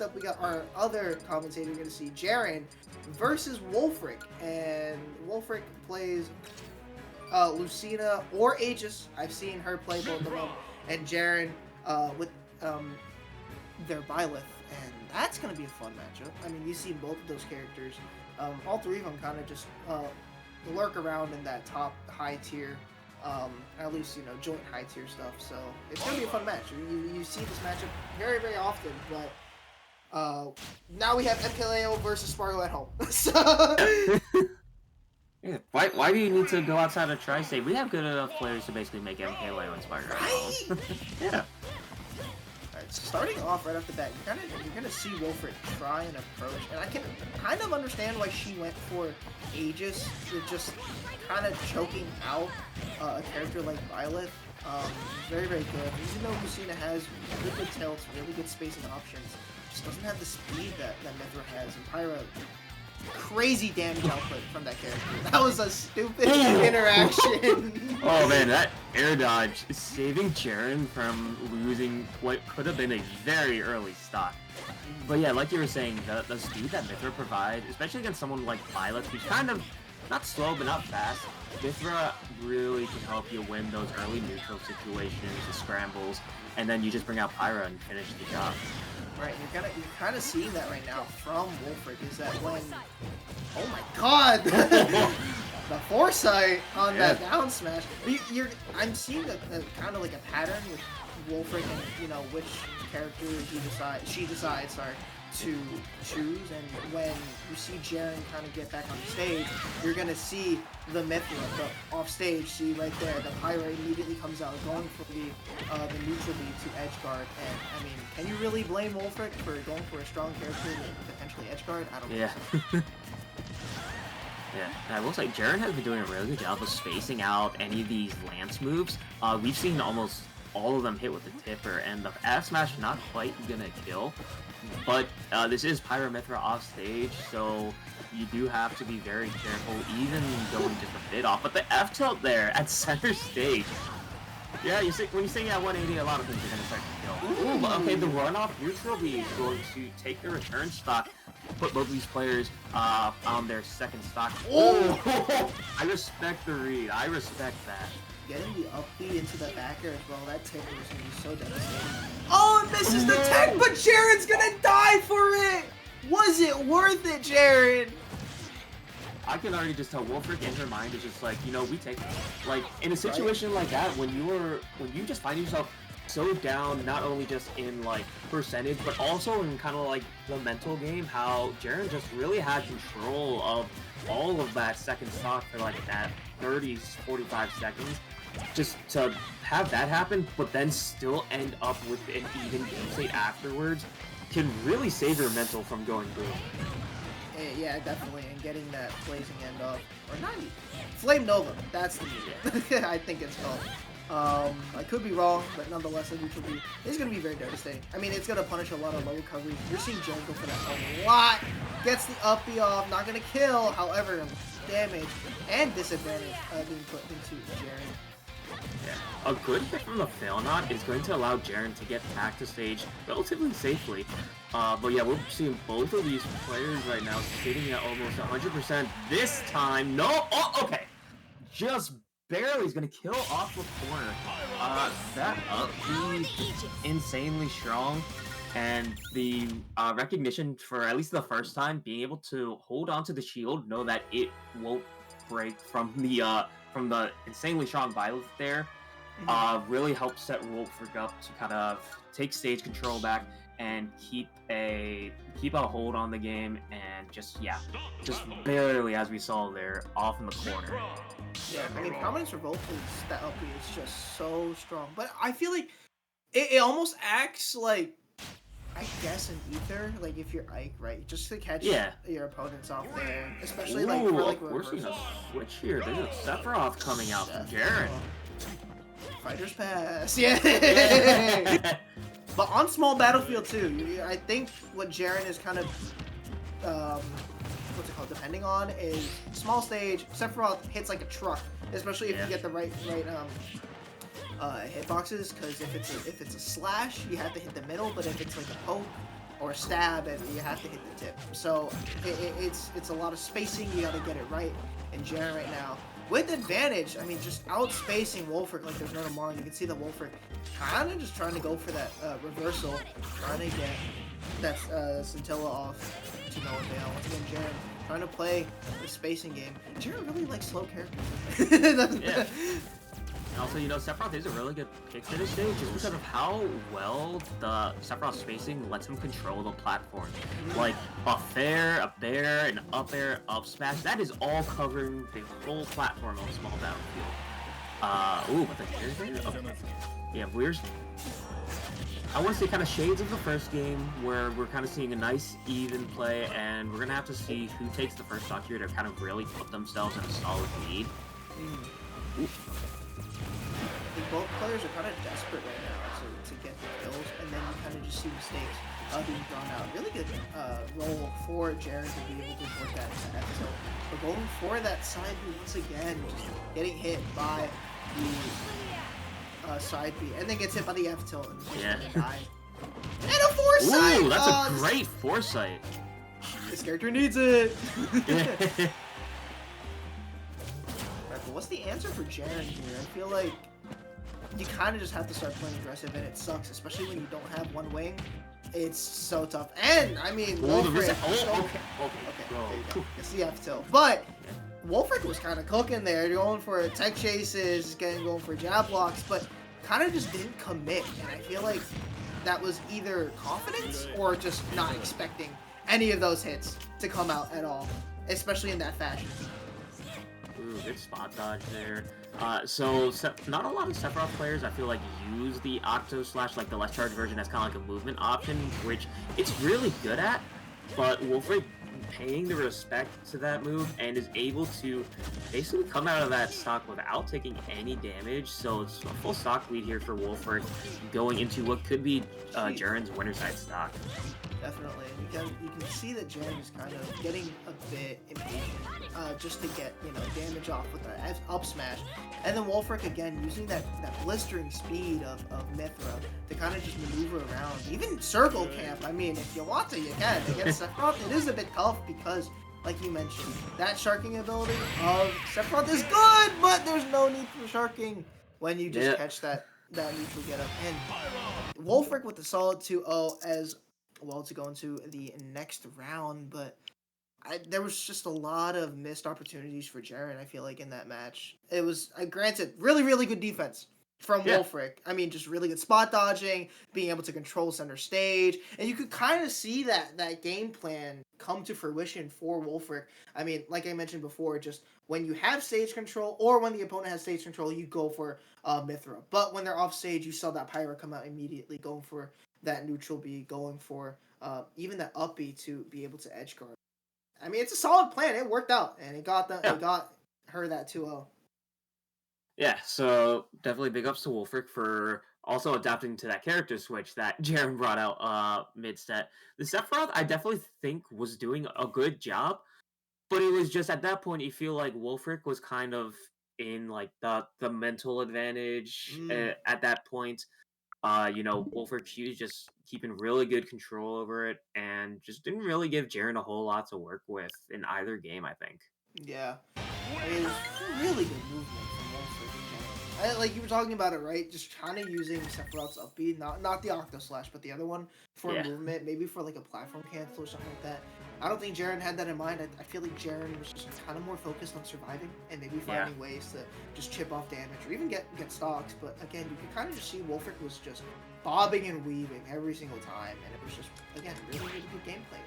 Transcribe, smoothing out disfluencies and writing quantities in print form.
up, we got our other commentator. You're gonna see Jaren versus Wolfric, and Wolfric plays Lucina or Aegis. I've seen her play both of them, and Jaren with their Byleth, and that's gonna be a fun matchup. I mean, you see both of those characters. All three of them kind of just lurk around in that top high tier, at least joint high tier stuff. So it's gonna be a fun match. You see this matchup very very often, but now we have MKLeo versus Spargo at home. So Yeah, why do you need to go outside of Tri-State? We have good enough players to basically make MKLeo and Spargo. right. Yeah. Alright, so starting off right off the bat, you're gonna see Wolfric try and approach, and I can kind of understand why she went for Aegis, with just kind of choking out a character like Byleth. Very very good. Even though Lucina has really good tilts, really good spacing options, just doesn't have the speed that Mythra has, and Pyra. Crazy damage output from that character. That was a stupid interaction. Oh man, that air dodge is saving Jaren from losing what could have been a very early stock. But yeah, like you were saying, the speed that Mythra provides, especially against someone like Byleth, who's kind of not slow but not fast, Mythra really can help you win those early neutral situations, the scrambles, and then you just bring out Pyra and finish the job. Right, you're kind of seeing that right now from Wolfric, is that when, oh my god, the foresight on that down smash. I'm seeing kind of like a pattern with Wolfric, and which character she decides to choose, and when you see Jaren kind of get back on the stage, you're gonna see the Mythra off stage. See right there, the Pyra immediately comes out, going for the neutral beat to edge guard. And I mean, can you really blame Wolfric for going for a strong character with potentially edge guard? I don't think so. Yeah, and I will say Jaren has been doing a really good job of spacing out any of these lance moves. We've seen almost all of them hit with the tipper, and the F smash not quite gonna kill. But this is Pyra Mythra off stage, so you do have to be very careful, even going just a bit off. But the F tilt there at center stage, yeah, when you sing at 180, a lot of things are gonna start to kill. Ooh, but okay, the runoff neutral B is going to take the return stock, put both of these players on their second stock. Oh, I respect the read. I respect that. Getting the up B into the backer as well, that ticker is going to be so devastating. Oh, it misses the tech, but Jaren's going to die for it! Was it worth it, Jaren? I can already just tell Wolfric in her mind is just like, we take it. Like, in a situation like that, when you just find yourself so down, not only just in, like, percentage, but also in kind of, like, the mental game, how Jaren just really had control of all of that second stock for, like, that 30, 45 seconds. Just to have that happen, but then still end up with an even game state afterwards, can really save your mental from going boom. Yeah, definitely, and getting that blazing end off, or not even, Flame Nova, that's the music, I think it's called. I could be wrong, but nonetheless, the neutral B is going to be very devastating. I mean, it's going to punish a lot of low recovery. You're seeing Jaren go for that a lot. Gets the up B off, not going to kill, however, damage and disadvantage being put into Jaren. Yeah. A good hit from the fail knot is going to allow Jaren to get back to stage relatively safely. But yeah, we're seeing both of these players right now sitting at almost 100% this time. No! Oh, okay! Just barely is going to kill off the corner. That up B is insanely strong. And the recognition for at least the first time, being able to hold onto the shield, know that it won't break from the insanely strong Byleth there, really helps set Wolfric up to kind of take stage control back and keep a hold on the game, and just barely, as we saw there, off in the corner. Yeah, I mean, Prominence Revolt is that up B is just so strong, but I feel like it almost acts like, I guess, an ether, like if you're Ike, right? Just to catch your opponents off there, especially we're seeing a switch here. There's a Sephiroth coming out from Jaren. Fighter's pass, yeah. But on small battlefield too, I think what Jaren is kind of, what's it called, depending on is small stage. Sephiroth hits like a truck, especially if you get the right hitboxes, because if it's a slash, you have to hit the middle, but if it's like a poke, or stab, and you have to hit the tip. So it's a lot of spacing. You got to get it right. And Jaren right now, with advantage, I mean, just outspacing Wolfric like there's no tomorrow. You can see that Wolfric kind of just trying to go for that reversal, trying to get that scintilla off to no avail. Once again, Jaren trying to play the spacing game. Jaren really likes slow characters. Yeah. And also, you know, Sephiroth is a really good pick for this stage just because of how well the Sephiroth spacing lets him control the platform. Like, a fair, a bair, an up air, up smash, that is all covering the whole platform on a small battlefield. Ooh, but the hair there? Okay. Yeah, I want to say kind of shades of the first game where we're kind of seeing a nice even play, and we're going to have to see who takes the first stock here to kind of really put themselves in a solid lead. I think both players are kind of desperate right now to get the kills, and then you kind of just see mistakes being thrown out. Really good role for Jaren to be able to work that episode. But going for that side B once again, just getting hit by the side B, and then gets hit by the F tilt and just die. And a foresight! Ooh, that's a great foresight. This character needs it! Right, but what's the answer for Jaren here? I feel like you kind of just have to start playing aggressive, and it sucks, especially when you don't have one wing. It's so tough. And, I mean, Wolfric... okay. There you go. It's the F tilt. But Wolfric was kind of cooking there, going for tech chases, going for jab blocks, but kind of just didn't commit. And I feel like that was either confidence or just not expecting any of those hits to come out at all, especially in that fashion. Ooh, good spot dodge there. So not a lot of Sephiroth players, I feel like, use the Octo Slash, like the less charge version, as kind of like a movement option, which it's really good at, but Wolfric paying the respect to that move and is able to basically come out of that stock without taking any damage. So it's a full stock lead here for Wolfric going into what could be Jaren's winner side stock. Definitely. You can see that Jaren is kind of getting a bit impatient just to get, you know, damage off with the up smash. And then Wolfric, again, using that blistering speed of Mythra to kind of just maneuver around. Even circle camp, I mean, if you want to, you can. Against Sephiroth, it is a bit tough because, like you mentioned, that sharking ability of Sephiroth is good, but there's no need for sharking when you just catch that neutral get up. And Wolfric with the solid 2-0 as well to go into the next round, but there was just a lot of missed opportunities for Jaren, I feel like, in that match. It was, granted, really, really good defense from Wolfric. I mean, just really good spot dodging, being able to control center stage, and you could kind of see that game plan come to fruition for Wolfric. I mean, like I mentioned before, just when you have stage control, or when the opponent has stage control, you go for Mythra. But when they're off stage, you saw that Pyra come out immediately, going for that neutral B, going for even that up B to be able to edge guard. I mean, it's a solid plan. It worked out, and it got her that 2-0. Yeah, so definitely big ups to Wolfric for also adapting to that character switch that Jaren brought out mid-set. The Sephiroth, I definitely think, was doing a good job, but it was just at that point, you feel like Wolfric was kind of in like the mental advantage at that point. You know, Wolfric, she was just keeping really good control over it and just didn't really give Jaren a whole lot to work with in either game, I think. Yeah. I mean, it was really good movement from Wolfric. Like you were talking about it, right? Just kind of using Sephiroth's up B, not the Octo Slash, but the other one for movement, maybe for like a platform cancel or something like that. I don't think Jaren had that in mind. I feel like Jaren was just kind of more focused on surviving and maybe finding ways to just chip off damage or even get stocks. But again, you can kind of just see Wolfric was just bobbing and weaving every single time, and it was just, again, really, really good gameplay.